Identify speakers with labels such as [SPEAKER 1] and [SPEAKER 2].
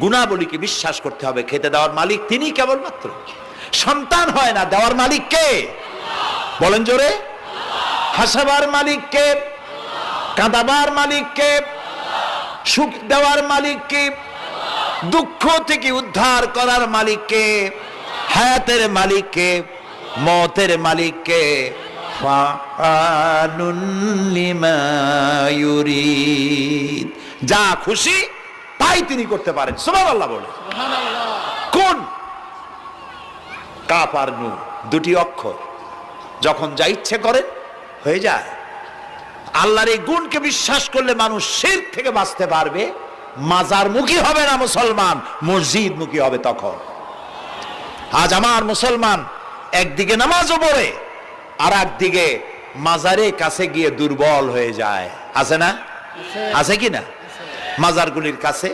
[SPEAKER 1] গুণাবলীকে বিশ্বাস করতে হবে। খেতে দেওয়ার মালিক তিনি কেবলমাত্র। সন্তান হয় না, দেওয়ার মালিক কে? বলেন জোরে। হাসাবার মালিক কে? কাঁদাবার মালিক কে? সুখ দেওয়ার মালিক কে? দুঃখ থেকে উদ্ধার করার মালিক কে? হায়াতের মালিক কে? মতের মালিক কে? ফাআলুন লিমা ইউরিদ, যা খুশি তাই তিনি করতে পারেন। সুবহানাল্লাহ বলে। কোন? কাফ আর নুন, দুটি অক্ষর, যখন যা ইচ্ছে করেন হয়ে যায়। আল্লাহর এই গুণকে বিশ্বাস করলে মানুষ শিরক থেকে বাঁচতে পারবে। মাজার মুখী হবে না মুসলমান, মসজিদ মুখী হবে তখন। আজ আমার মুসলমান একদিকে নামাজও পড়ে আর একদিকে মাজারের কাছে গিয়ে দুর্বল হয়ে যায়। আছে না? আছে কি না? মাজারগুলির কাছে